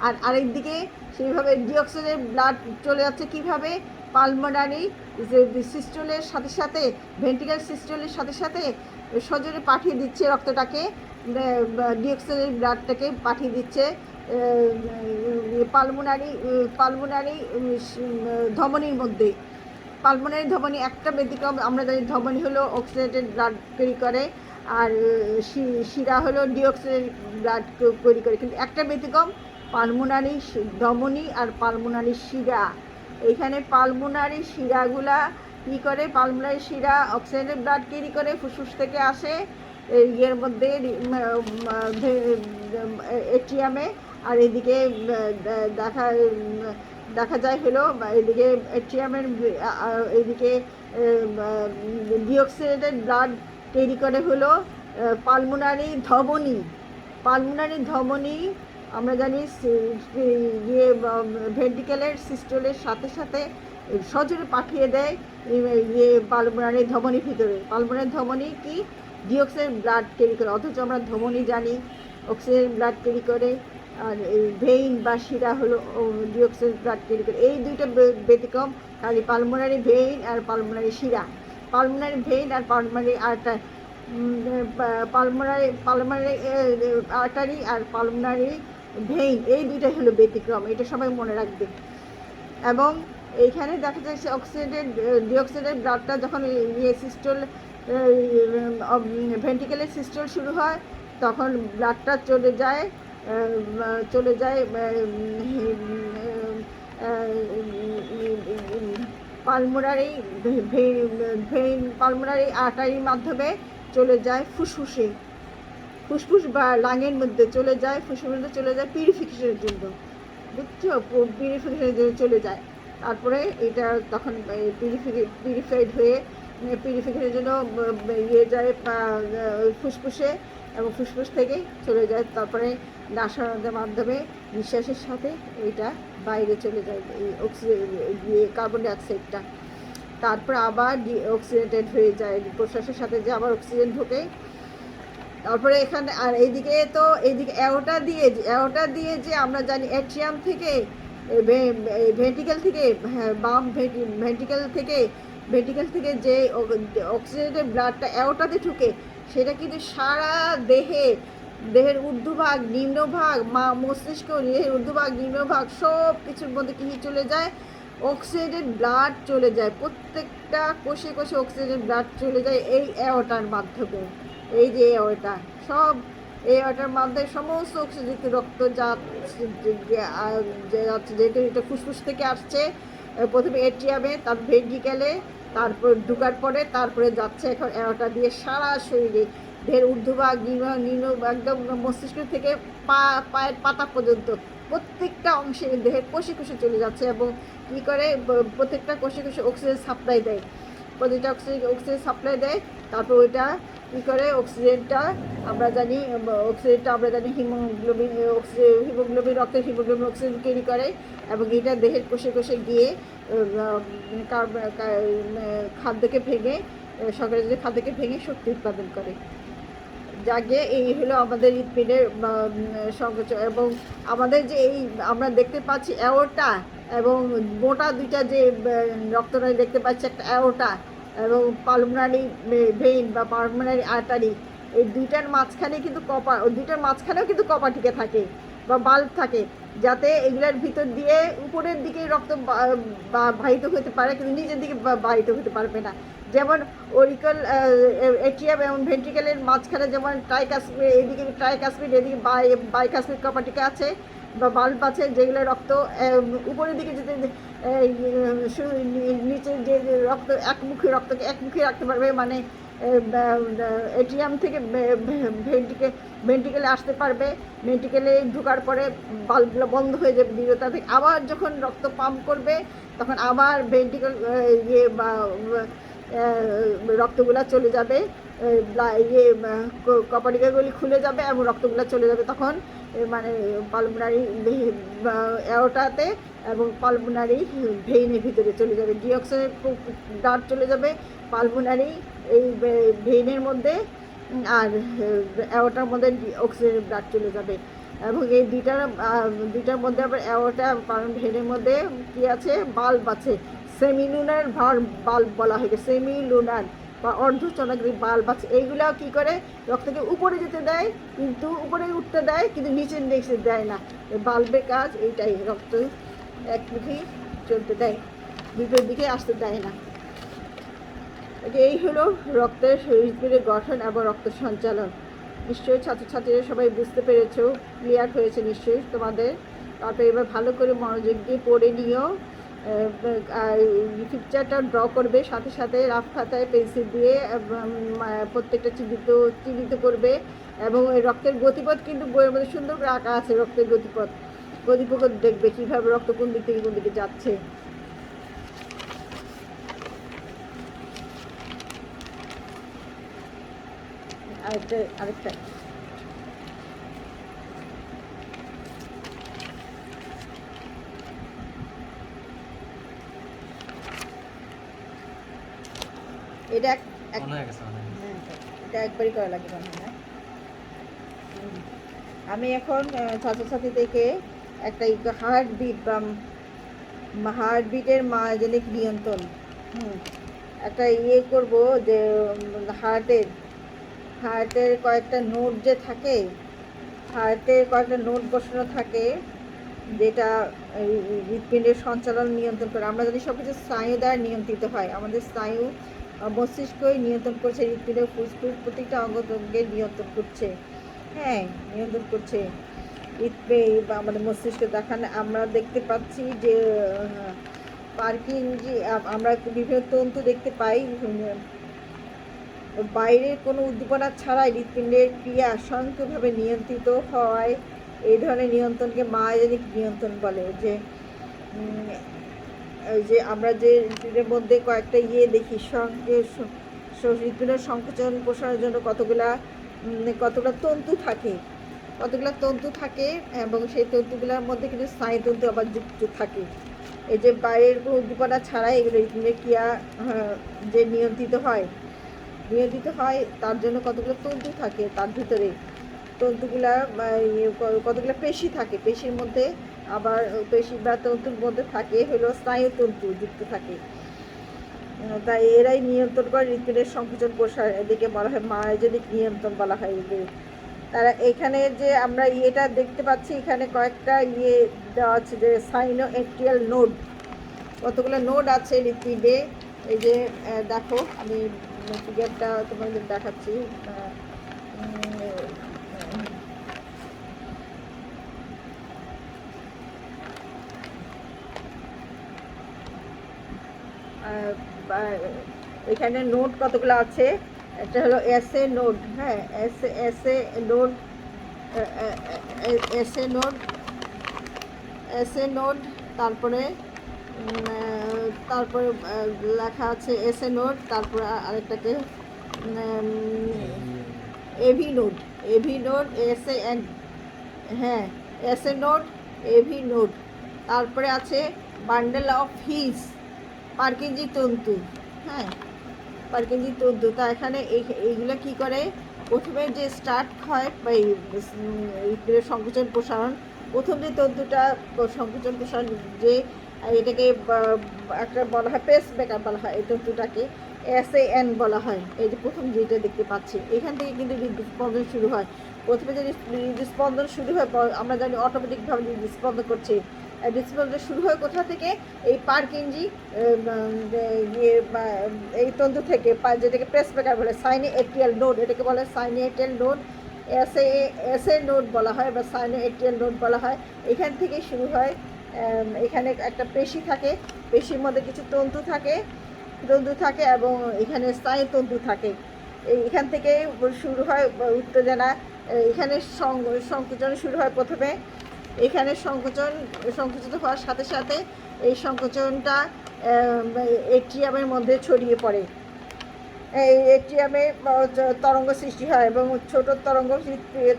আর আরেকদিকে সেইভাবে ডিঅক্সিজেনের ব্লাড চলে যাচ্ছে কীভাবে, পালমোনারি সিস্টোলের সাথে সাথে ভেন্ট্রিকেল সিস্টোলের সাথে সাথে সজোরে পাঠিয়ে দিচ্ছে রক্তটাকে, ডিঅক্সিজেনের ব্লাডটাকে পাঠিয়ে দিচ্ছে পালমোনারি ধমনীর মধ্যে। পালমোনারি ধমনী একটা ব্যতিক্রম, আমরা জানি ধমনী হলো অক্সিজেনেটেড ব্লাড ক্যারি করে আর শিরা হলো ডিঅক্সিজেনেটেড ব্লাড ক্যারি করে, কিন্তু একটা ব্যতিক্রম পালমোনারি ধমনী আর পালমোনারি শিরা। এইখানে পালমোনারি শিরাগুলা কী করে, পালমোনারি শিরা অক্সিজেনেটেড ব্লাড ক্যারি করে, ফুসফুস থেকে আসে ইয়ের মধ্যে এট্রিয়ামে, আর এদিকে দেখা যায় হলো এদিকে এট্রিয়ামের এদিকে ডিঅক্সিজেনেটেড ব্লাড তৈরি করে হলো পালমোনারি ধমনী। আমরা জানি ইয়ে ভেন্ট্রিকেলের সিস্টোলের সাথে সাথে সজোরে পাঠিয়ে দেয় ইয়ে পালমোনারি ধমনীর ভিতরে। পালমোনারি ধমনী কি ডিঅক্সিজেন ব্লাড ক্যারি করে, অথচ আমরা ধমনী জানি অক্সিজেন ব্লাড ক্যারি করে, আর এই ভেইন বা শিরা হলো ডিঅক্সিজেন ব্লাড ক্যারি করে। এই দুইটা ব্যতিক্রম, খালি পালমোনারি ভেইন আর পালমোনারি শিরা, পালমোনারি ভেইন আর পালমোনারি পালমোনারি আর্টারি আর পালমোনারি ভেইন, এই দুইটাই হলো ব্যতিক্রম, এটা সবাই মনে রাখবে। এবং এইখানে দেখা যাচ্ছে ডিঅক্সিজেনের ব্লাডটা যখন ইয়ে সিস্টোল ভেন্ট্রিকেলের সিস্টোল শুরু হয় তখন ব্লাডটা চলে যায় পালমোনারি ভেইন পালমোনারি আর্টারির মাধ্যমে চলে যায় ফুসফুস বা লাঙের মধ্যে চলে যায়, ফুসফুসের মধ্যে চলে যায় পিউরিফিকেশনের জন্য, বুঝছো, পিউরিফিকেশনের জন্য চলে যায়। তারপরে এটা তখন পিউরিফাইড হয়ে পিউরিফিকেশনের জন্য ইয়ে যায় ফুসফুসে, এবং ফুসফুস থেকে চলে যায় তারপরে নাসার মাধ্যমে নিঃশ্বাসের সাথে এটা বাইরে চলে যায় এই অক্সিজেন কার্বন ডাইঅক্সাইডটা, তারপর আবার অক্সিজেনেটেড হয়ে যায় প্রশ্বাসের সাথে যে আবার অক্সিজেন ঢোকে। তারপরে এখানে আর এইদিকে অ্যাওর্টা দিয়ে যে আমরা জানি এট্রিয়াম থেকে ভেন্ট্রিকেল থেকে, হ্যাঁ, বাম ভেন্ট্রিকেল থেকে যে অক্সিজেনের ব্লাডটা অ্যাওর্টাতে ঢুকে, সেটা কিন্তু সারা দেহের ঊর্ধ্বভাগ নিম্নভাগ মস্তিষ্ক, দেহের ঊর্ধ্বভাগ নিম্নভাগ সব কিছুর মধ্যে কি চলে যায়, অক্সিজেনের ব্লাড চলে যায়, প্রত্যেকটা কোষে অক্সিজেনের ব্লাড চলে যায় এই অ্যাওর্টার মাধ্যমে। এই যে অ্যাওর্টা, সব এই অ্যাওর্টার মাধ্যমে সমস্ত অক্সিজেন রক্ত যাচ্ছে, যেহেতু এটা ফুসফুস থেকে আসছে প্রথমে এট্রিয়ামে, তারপর ভেন্ট্রিকেলে, তারপর ঢুকার পরে তারপরে যাচ্ছে এখন অ্যাওর্টা দিয়ে সারা শরীরে, দেহের ঊর্ধ্বভাগ নিম্ন একদম মস্তিষ্ক থেকে পায়ের পাতা পর্যন্ত প্রত্যেকটা অংশে দেহের কোষে চলে যাচ্ছে, এবং কী করে প্রত্যেকটা কোষে অক্সিজেন সাপ্লাই দেয়, প্রতিটা অক্সিজেন সাপ্লাই দেয়। তারপর ওইটা কী করে অক্সিজেনটা আমরা জানি হিমোগ্লোবিন রক্তের হিমোগ্লোবিন অক্সিজেন ক্যারি করে, এবং এটা দেহের কোষে গিয়ে খাদ্যকে ভেঙে শক্তি উৎপাদন করে। জাগে। এই হলো আমাদের হৃৎপিণ্ডের সংকোচন। এবং আমাদের যে এই আমরা দেখতে পাচ্ছি অ্যাওর্টা এবং মোটা দুইটা যে রক্তনালী দেখতে পাচ্ছি, একটা অ্যাওর্টা এবং পালমোনারি ভেইন বা পালমোনারি আর্টারি, এই দুইটার মাঝখানে কিন্তু কপার, ওই দুইটার মাঝখানেও কিন্তু কপাটিকে থাকে বা বাল্ব থাকে, যাতে এগুলোর ভিতর দিয়ে উপরের দিকে রক্ত বাহিত হতে পারে, কিন্তু নিচের দিকে বাহিত হতে পারবে না। যেমন অরিকল এট্রিয়াম এবং ভেন্ট্রিকেলের মাঝখানে যেমন ট্রাইকাসপিড, এদিকে ট্রাইকাসপিড, এদিকে বাইকাসপিড কপাটিকা আছে বা বাল্ব আছে, যেগুলো রক্ত উপরের দিকে যেতে নিচে যে রক্ত রক্তকে একমুখী রাখতে পারবে, মানে এটিএম থেকে ভেন্ট্রিকেলে আসতে পারবে। ভেন্ট্রিকেলে ঢোকার পরে বাল্বগুলো বন্ধ হয়ে যাবে দৃঢ়তা থেকে, আবার যখন রক্ত পাম্প করবে তখন আবার ভেন্ট্রিকেল ইয়ে বা রক্তগুলো চলে যাবে, ইয়ে কপাটিকাগুলি খুলে যাবে এবং রক্তগুলো চলে যাবে, তখন মানে পালমোনারি অ্যাওর্টাতে এবং পালমোনারি ভেইনের ভিতরে চলে যাবে, ডিঅক্সিজেন ব্লাড চলে যাবে পালমোনারি এই ভেইনের মধ্যে, আর অ্যাওর্টার মধ্যে অক্সিজেনের ব্লাড চলে যাবে। এবং এই দুইটার মধ্যে আবার অ্যাওর্টা ভেইনের মধ্যে কী আছে, বাল্ব আছে, সেমিলুনার বাল্ব বলা হয়, সেমিলুনার বা অর্ধচন্দ্রাকৃতি বাল্ব আছে। এইগুলাও কী করে রক্তকে উপরে যেতে দেয়, কিন্তু উপরে উঠতে দেয়, কিন্তু নিচের দিকে দেয় না। বাল্বের কাজ এইটাই, রক্ত একমুখী চলতে দেয়, দুটোর দিকে আসতে দেয় না। এই হলো রক্তের হৃৎপিণ্ডের গঠন এবং রক্ত সঞ্চালন। নিশ্চয়ই ছাত্রছাত্রীরা সবাই বুঝতে পেরেছো, ক্লিয়ার হয়েছে নিশ্চয়ই তোমাদের। তারপরে এবার ভালো করে মনোযোগ দিয়ে পড়ে নিও, পিকচারটা ড্র করবে, সাথে সাথে রাফ খাতায় পেন্সিল দিয়ে প্রত্যেকটা চিহ্নিত করবে। এবং এই রক্তের গতিপথ কিন্তু বইয়ের মধ্যে সুন্দর করে আঁকা আছে, রক্তের গতিপথ দেখবে কীভাবে রক্ত কোন দিক থেকে কোন দিকে যাচ্ছে। আরেকটা এটা এটা একবারই করা লাগে মনে হয় না। আমি এখন ছাত্রছাত্রীদেরকে একটা হার্টবিট বা হার্টবিটের মায়োজেনিক নিয়ন্ত্রণ একটা ইয়ে করব, যে হার্টের কয়েকটা নোট যে থাকে, হার্টের কয়েকটা নোট বসানো থাকে, যেটা হৃৎপিণ্ডের সঞ্চালন নিয়ন্ত্রণ করে। আমরা যদি সব কিছু স্নায়ু দ্বারা নিয়ন্ত্রিত হয়, আমাদের স্নায়ু মস্তিষ্কই নিয়ন্ত্রণ করছে, হৃৎপিণ্ডের ফুসফুস প্রত্যেকটা অঙ্গকে নিয়ন্ত্রণ করছে, হ্যাঁ নিয়ন্ত্রণ করছে হৃৎপিণ্ড বা আমাদের মস্তিষ্ক। দেখান আমরা দেখতে পাচ্ছি যে পার্কিনজি, আমরা বিভিন্ন তন্তু দেখতে পাই, বাইরের কোনো উদ্দীপনা ছাড়াই হৃৎপিণ্ডের ক্রিয়া স্বয়ংক্রিয়ভাবে নিয়ন্ত্রিত হয়। এই ধরনের নিয়ন্ত্রণকে মায়োজেনিক নিয়ন্ত্রণ বলে। যে আমরা যে হৃৎপিণ্ডের মধ্যে কয়েকটা ইয়ে দেখি, হৃৎপিণ্ডের সংকোচন প্রসারের জন্য কতগুলা তন্তু থাকে এবং সেই তন্তুগুলোর মধ্যে কিন্তু স্নায়ুতন্তু আবার যুক্ত থাকে। এই যে বাইরের কোনো উদ্দীপনা ছাড়াই এগুলো হৃৎপিণ্ডের ক্রিয়া যে নিয়ন্ত্রিত হয়, তার জন্য কতগুলো তন্তু থাকে, তার ভিতরে তন্তুগুলা কতগুলো পেশি থাকে, পেশির মধ্যে আবার পেশি বা তন্তুর মধ্যে থাকে হলো স্নায়ুতন্তু যুক্ত থাকে। তাই এরাই নিয়ন্ত্রণ করে হৃৎপিণ্ডের সংকোচন প্রসার, এদিকে বলা হয় মায়োজেনিক নিয়ন্ত্রণ বলা হয় এদের। তারা এখানে যে আমরা ইয়েটা দেখতে পাচ্ছি, এখানে কয়েকটা ইয়ে দেওয়া আছে, যে সাইনোএট্রিয়াল নোড, কতগুলো নোড আছে হৃৎপিণ্ডে। এই যে দেখো, আমি ফিগারটা তোমাদের দেখাচ্ছি। এখানে নোড কতগুলো আছে, এটা হলো এসএ নোড, হ্যাঁ এসএ নোড, তারপরে লেখা আছে এসএ নোড, তারপরে আরেকটাকে এভি নোড এসএ এন, হ্যাঁ এসএ নোড, এভি নোড। তারপরে আছে বান্ডেল অফ হিস, পার্কিনজি তন্তু, হ্যাঁ পার্কিনজি তন্তু। তা এখানে এইগুলো কী করে, প্রথমে যে স্টার্ট হয় বা এই হৃৎপিণ্ডের সংকোচন প্রসারণ, প্রথম যে তন্তুটা সংকোচন প্রসারণ, যে এটাকে একটা বলা হয় পেস মেকার বলা হয়, এই তন্তুটাকে SAN বলা হয়। এই যে প্রথম যেটা দেখতে পাচ্ছি, এখান থেকে কিন্তু হৃদস্পন্দন শুরু হয়। প্রথমে যে হৃদস্পন্দন শুরু হয়, আমরা জানি অটোমেটিকভাবে হৃদস্পন্দন করছে। হৃদস্পন্দন শুরু হয় কোথা থেকে? এই পার্কিনজি এই তন্তু থেকে, যেটাকে প্রেস মেকার বলে, সাইনোএট্রিয়াল নোড, এটাকে বলে সাইনোএট্রিয়াল নোড, এসএ নোড বলা হয় বা সাইনোএট্রিয়াল নোড বলা হয়। এখান থেকে শুরু হয়। এখানে একটা পেশি থাকে, পেশির মধ্যে কিছু তন্তু থাকে এবং এখানে স্নায়ুতন্তু থাকে। এখান থেকে শুরু হয় উত্তেজনা। এখানে সংকোচন শুরু হয় প্রথমে। এখানে সংকুচিত হওয়ার সাথে সাথে এই সংকোচনটা এট্রিয়ামের মধ্যে ছড়িয়ে পড়ে। এই এট্রিয়ামে তরঙ্গ সৃষ্টি হয় এবং ছোট তরঙ্গ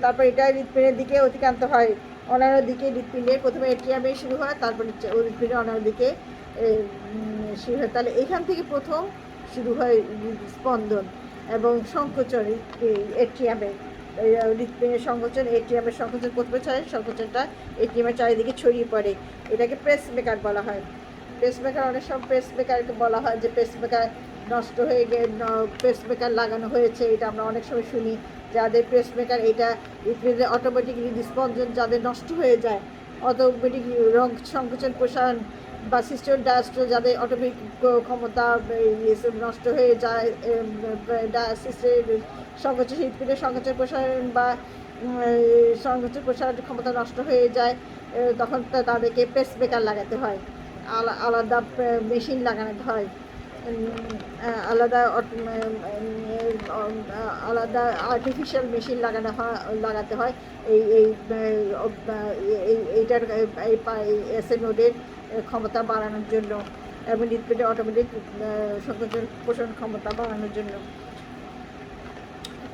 তারপর এটা হৃৎপিণ্ডের দিকে অতিক্রান্ত হয়। অন্যান্য দিকে হৃৎপিণ্ডের প্রথমে এট্রিয়ামে শুরু হয়, তারপর হৃৎপিণ্ডের অন্যান্য দিকে শুরু হয়। তাহলে এখান থেকে প্রথম শুরু হয় স্পন্দন এবং সংকোচন এট্রিয়ামে। হৃৎপিণ্ডের সংকোচন, এটিএমের সংকোচন প্রথমে ছড়ায়, সংকোচনটা এটিএমের চারিদিকে ছড়িয়ে পড়ে। এটাকে প্রেস মেকার বলা হয়। প্রেস মেকার, অনেক সময় প্রেস মেকারকে বলা হয় যে প্রেস মেকার নষ্ট হয়ে গিয়ে প্রেস মেকার লাগানো হয়েছে, এটা আমরা অনেক সময় শুনি। যাদের প্রেস মেকার, এটা হৃৎপিণ্ডের অটোমেটিক হৃদস্পন্দন যাদের নষ্ট হয়ে যায়, অটোমেটিক সংকোচন প্রসারণ বা সিস্টেম ডায়াস্ট্রল যাদের অটোমেটিক ক্ষমতা নষ্ট হয়ে যায়, সংকোচন হৃৎপিণ্ডের সংকোচন প্রসারণ বা সংকোচন প্রসারণের ক্ষমতা নষ্ট হয়ে যায়, তখন তাদেরকে পেস মেকার লাগাতে হয়, আলাদা মেশিন লাগানো হয়, আলাদা আর্টিফিশিয়াল মেশিন লাগাতে হয় এইটার এসএ নোডের ক্ষমতা বাড়ানোর জন্য এবং হৃৎপিণ্ডের অটোমেটিক সংকোচন প্রসারণ ক্ষমতা বাড়ানোর জন্য।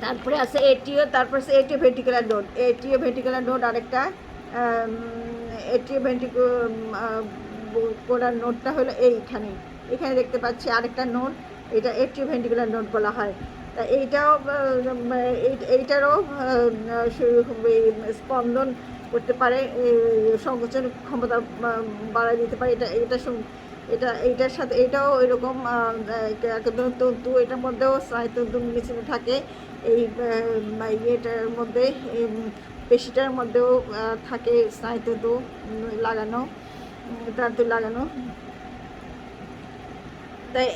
তারপরে আছে এটিও, তারপরে আছে এটিও ভেন্ট্রিকুলার নোড। এটিও ভেন্ট্রিকুলার নোড আরেকটা। এটিও ভেন্ট্রিকুলার নোডটা হলো এখানে দেখতে পাচ্ছি আরেকটা নোড, এটা এটিও ভেন্ট্রিকুলার নোড বলা হয়। তা এইটারও স্পন্দন করতে পারে, সংকোচন ক্ষমতা বাড়ায় দিতে পারে। এইটার সাথে এটাও এরকম তন্তু, এটার মধ্যেও স্নায়ুতন্তু মিশ্রিত থাকে। এই ইয়েটার মধ্যে পেশিটার মধ্যেও থাকে স্নায়ুতন্তু লাগানো। তাই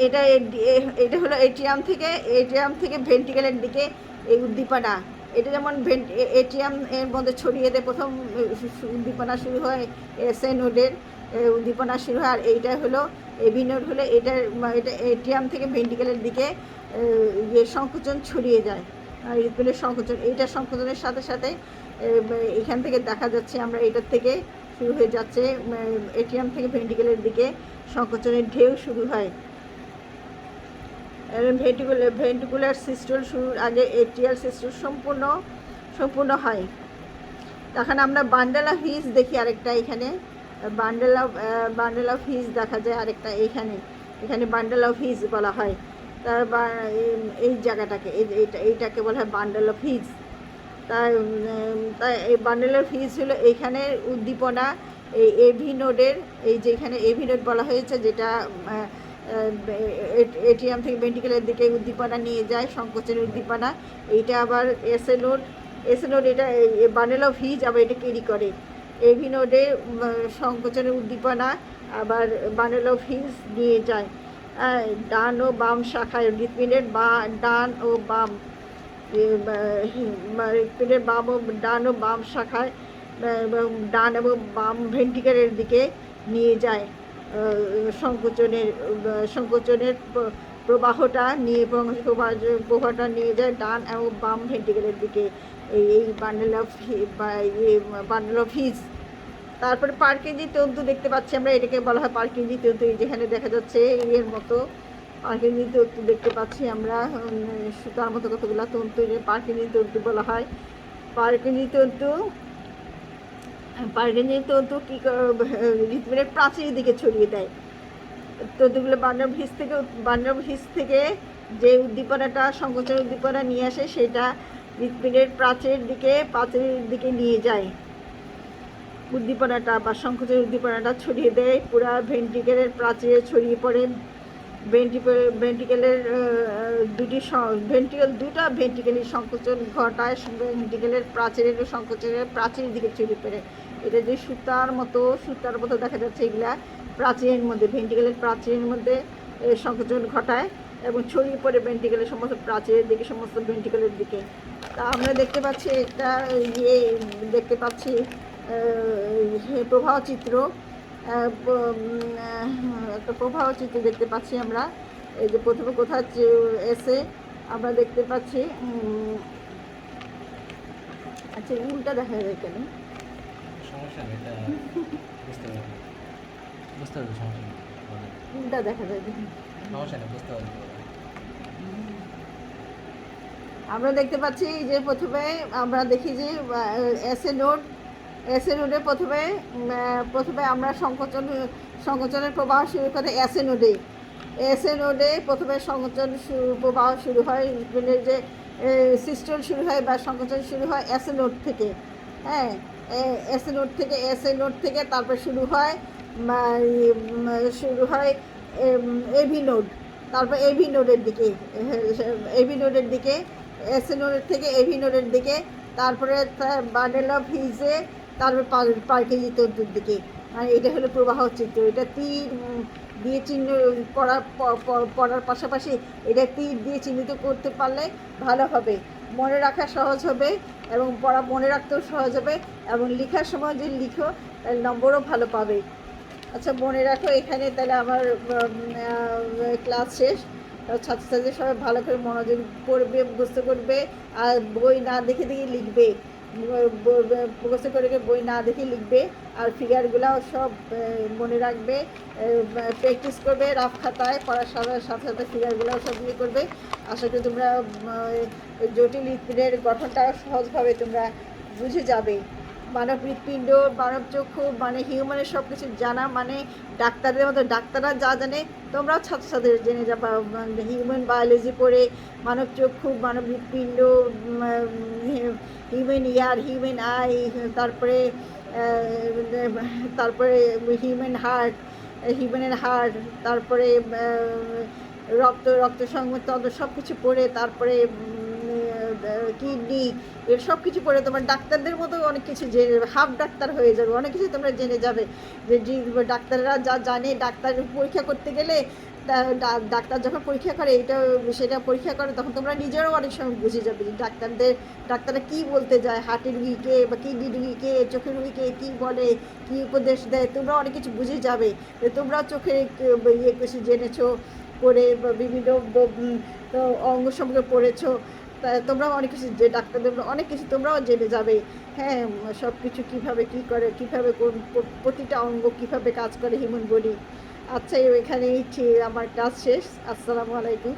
এটা হলো এটিএম থেকে ভেন্ট্রিকেলের দিকে এই উদ্দীপনা। এটা যেমন এটিএম এর মধ্যে ছড়িয়ে দেয়, প্রথম উদ্দীপনা শুরু হয় এসএ নোডের উদ্দীপনা শুরু হয়। আর এইটা হলো এভি নোড, হলো এটা এটিএম থেকে ভেন্ট্রিকেলের দিকে সংকোচন ছড়িয়ে যায়, হৃৎপিণ্ডের সংকোচন। এইটা সংকোচনের সাথে সাথে এখান থেকে দেখা যাচ্ছে আমরা এটার থেকে শুরু হয়ে যাচ্ছে, এটিএম থেকে ভেন্ট্রিকেলের দিকে সংকোচনের ঢেউ শুরু হয়। ভেন্ট্রিকুলার সিস্টল শুরুর আগে এট্রিয়াল সিস্টল সম্পূর্ণ হয়। তখন আমরা বান্ডেল অফ হিজ দেখি আরেকটা, এখানে বান্ডেল অফ হিজ দেখা যায় আরেকটা, এখানে বান্ডেল অফ হিজ বলা হয়। তার এই জায়গাটাকে এইটাকে বলা হয় বান্ডেল অফ হিজ। তাই এই বান্ডেল অফ হিজ হলো এইখানের উদ্দীপনা, এই এভি নোডের, এই যে এখানে এভি নোড বলা হয়েছে, যেটা এটিএম থেকে ভেন্ট্রিকেলের দিকে উদ্দীপনা নিয়ে যায়, সংকোচনের উদ্দীপনা। এইটা আবার এসএ নোড, এটা বান্ডেল অফ হিজ আবার এটা ক্যারি করে। এভি নোডে সংকোচনের উদ্দীপনা আবার বান্ডেল অফ হিজ নিয়ে যায় ডান ও বাম শাখায়, হৃৎপিণ্ডের ডান ও বাম, হৃৎপিণ্ডের ডান ও বাম শাখায়, ডান এবং বাম ভেন্ট্রিকেলের দিকে নিয়ে যায়। সংকোচনের প্রবাহটা নিয়ে যায় ডান এবং বাম ভেন্ট্রিকেলের দিকে, এই বান্ডেল অফ হিজ। তারপরে পার্কিনজি তন্তু দেখতে পাচ্ছি আমরা, এটাকে বলা হয় পার্কিনজি তন্তু। যেখানে দেখা যাচ্ছে এর মতো পার্কিনজি তন্তু দেখতে পাচ্ছি আমরা, সুতার মতো কতগুলো তন্তু, পার্কিনজি তন্তু বলা হয়। পার্কিনজি তন্তু কী হৃৎপিণ্ডের প্রাচীরের দিকে ছড়িয়ে দেয়। তন্তুগুলো বান্ডেল অফ হিজ থেকে যে উদ্দীপনাটা সংকোচন উদ্দীপনা নিয়ে আসে সেটা হৃৎপিণ্ডের প্রাচীরের দিকে নিয়ে যায়। উদ্দীপনাটা বা সংকোচন উদ্দীপনাটা ছড়িয়ে দেয় পুরা ভেন্ট্রিকেলের প্রাচীরে ছড়িয়ে পড়ে। ভেন্ট্রিকেলের দুটা ভেন্ট্রিকেলের সংকোচন ঘটায়, ভেন্ট্রিকেলের প্রাচীরের সংকোচনের প্রাচীরের দিকে ছড়িয়ে পড়ে। এটা যে সুতার মতো দেখা যাচ্ছে, এগুলা প্রাচীরের মধ্যে, ভেন্ট্রিকেলের প্রাচীরের মধ্যে সংকোচন ঘটায় এবং ছড়িয়ে পড়ে ভেন্ট্রিকেলের সমস্ত প্রাচীরের দিকে, সমস্ত ভেন্ট্রিকেলের দিকে। তা আমরা দেখতে পাচ্ছি একটা দেখতে পাচ্ছি প্রবাহ চিত্র, একটা প্রবাহ চিত্র দেখতে পাচ্ছি আমরা। এই যে প্রথমে কোথাও এসে আমরা দেখতে পাচ্ছি, আচ্ছা উল্টা দেখা যায় কেন? উল্টা দেখা যায়, আমরা দেখতে পাচ্ছি যে প্রথমে আমরা দেখি যে এসে নোডে প্রথমে আমরা সংকোচনের প্রবাহ শুরু করে এসে নোডে প্রথমে সংকোচন প্রবাহ শুরু হয়, যে সিস্টেম শুরু হয় বা সংকোচন শুরু হয় এসে নোড থেকে। হ্যাঁ, এসে নোড থেকে তারপর শুরু হয় এভি নোড, তারপর এভি নোডের দিকে এসে নোডের থেকে এভি নোডের দিকে, তারপরে বান্ডেল অফ হিজে, তারপর পার্কেজি তন্তুর দিকে। মানে এটা হলো প্রবাহ চিত্র। এটা তীর দিয়ে চিহ্ন পড়ার পাশাপাশি এটা তীর দিয়ে চিহ্নিত করতে পারলে ভালো হবে, মনে রাখা সহজ হবে এবং মনে রাখতেও সহজ হবে, এবং লেখার সময় যদি লিখো তাহলে নম্বরও ভালো পাবে। আচ্ছা মনে রাখো এখানে, তাহলে আমার ক্লাস শেষ। ছাত্রছাত্রী সবাই ভালো করে মনোযোগ পড়বে, মুখস্থ করবে, আর বই না দেখে লিখবে, মুখস্থ করে বই না দেখে লিখবে, আর ফিগারগুলো সব মনে রাখবে, প্র্যাকটিস করবে রাফ খাতায়, পড়ার সাথে ফিগারগুলো সব করবে। আশা করি তোমরা জটিল হৃৎপিণ্ডের গঠনটা সহজভাবে তোমরা বুঝে যাবে। মানব হৃৎপিণ্ড, মানব চক্ষু, মানে হিউম্যানের সব কিছু জানা, মানে ডাক্তারদের মতো ডাক্তাররা যা জানে তোমরাও ছাত্রছাত্রী জেনে যাবা। হিউম্যান বায়োলজি পড়ে মানব চক্ষু, মানব হৃৎপিণ্ড, হিউম্যান ইয়ার, হিউম্যান আই, তারপরে হিউম্যানের হার্ট, তারপরে রক্ত সংবর্ধন সব কিছু পড়ে, তারপরে কিডনি, এর সব কিছু পড়ে তোমার ডাক্তারদের মতো অনেক কিছু জেনে যাবে, হাফ ডাক্তার হয়ে যাবে, অনেক কিছু তোমরা জেনে যাবে। যে ডাক্তাররা যা জানে, ডাক্তার পরীক্ষা করতে গেলে ডাক্তার যখন পরীক্ষা করে সেটা পরীক্ষা করে, তখন তোমরা নিজেরাও অনেক সময় বুঝে যাবে যে ডাক্তাররা কী বলতে যায়, হার্টের রুগীকে বা কিডনি রুগীকে, চোখের রুগীকে কী বলে, কী উপদেশ দেয়, তোমরা অনেক কিছু বুঝে যাবে। তোমরাও চোখে কিছু জেনেছো পড়ে, বিভিন্ন অঙ্গ সম্পর্কে পড়েছো, তোমরাও অনেক কিছু, যে ডাক্তারদের অনেক কিছু তোমরাও জেনে যাবে। হ্যাঁ, সব কিছু কীভাবে প্রতিটা অঙ্গ কীভাবে কাজ করে হিউম্যান বডি। আচ্ছা এখানেই আমার ক্লাস শেষ। আসসালামু আলাইকুম।